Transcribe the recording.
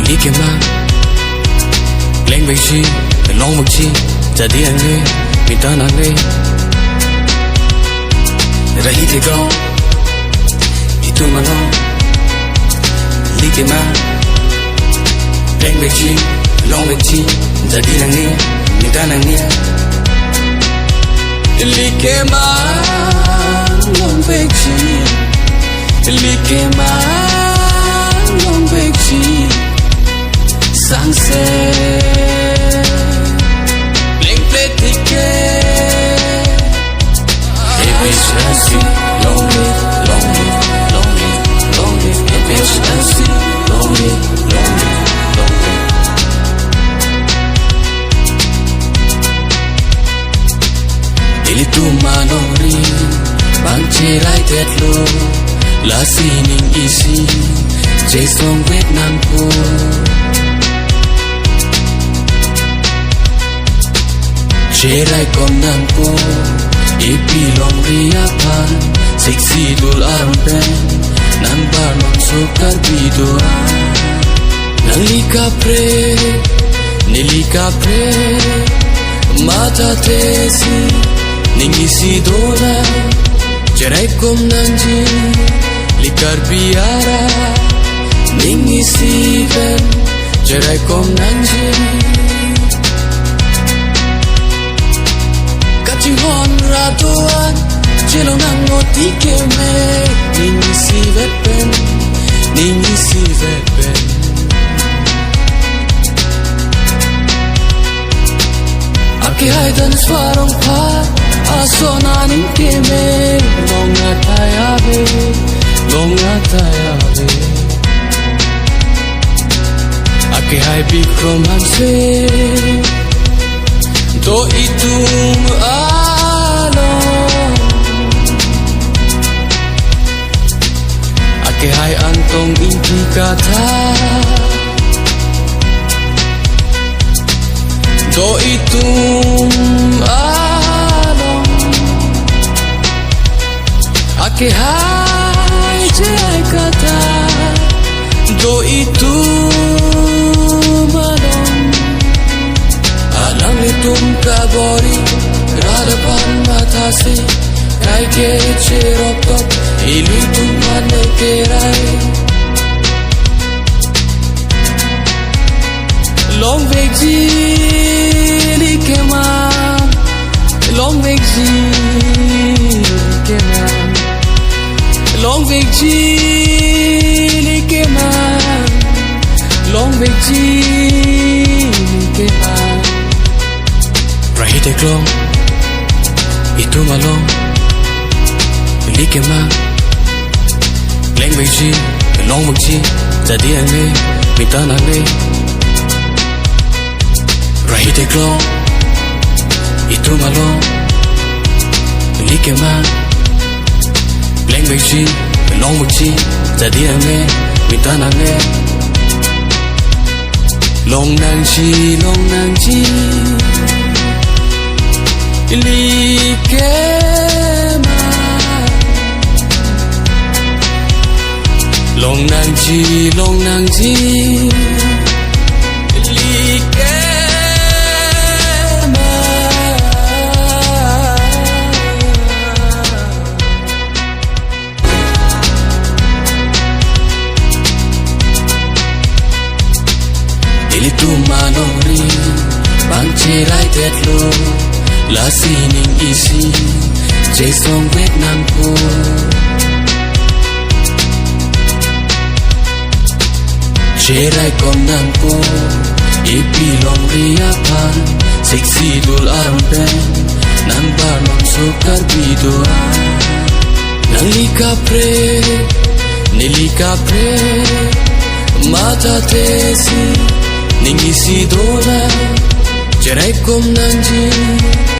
Ikema Leng bạch chi Long bạch chi Jadi anh lê Minta nàng lê Rahi te kau Itu malam Ikema Leng bạch chi Long bạch chi Jadi nàng lê Minta nàng lê Ikema Long bạch chi Ikema Long bạch chi Sang se Leng play ticket Hey bitch let's see Long live, long live, long live, long live Hey bitch let's see Long live, long live, long live Ili tu manori Bangcerai tetlo La sining isi Jason Vietnam po Cerai kom nang po Ipilong riapan Siksi dul arben Nang balon sukar bidoa Nang lika pre Nilika pre Mata tesi Ningisi dola Cerai kom nang ji Likar biara Ningisi ben Cerai kom nang ji Hon ratuan Cilong nang ngoti keme Ningisi vetpen Ningisi vetpen Ake haidan swarong pa Asonanin keme Longa tayabe Longa tayabe Ake hai bikrom hamse To itum alon Ake hai antong inti kata To itum alon Ake hai jai kata To itum alon Alang itum kabori Radapan matasi Kai ke cerokot Ili tuman kerai Long vegji likemam Long vegji likemam Long vegji likemam Long vegji likemam Rahite klong Itu malong Likema Leng bạch chi Long bạch chi Jadi anh lê Minta nàng lê Rahite klong Itu malong Likema Leng bạch chi Long bạch chi Jadi anh lê Minta nàng lê Long nàng chi Long nàng chi Likema Long nang chi Likema Ili tu manori Bangcerai tetlo La sining isi Jason Vietnam po Cerai kom nang po Ipilong riapan Siksi dul arben Nang balon sukar bidoa Nang lika pre Nilika pre Mata tesi Ningisi dola Cerai kom nang ji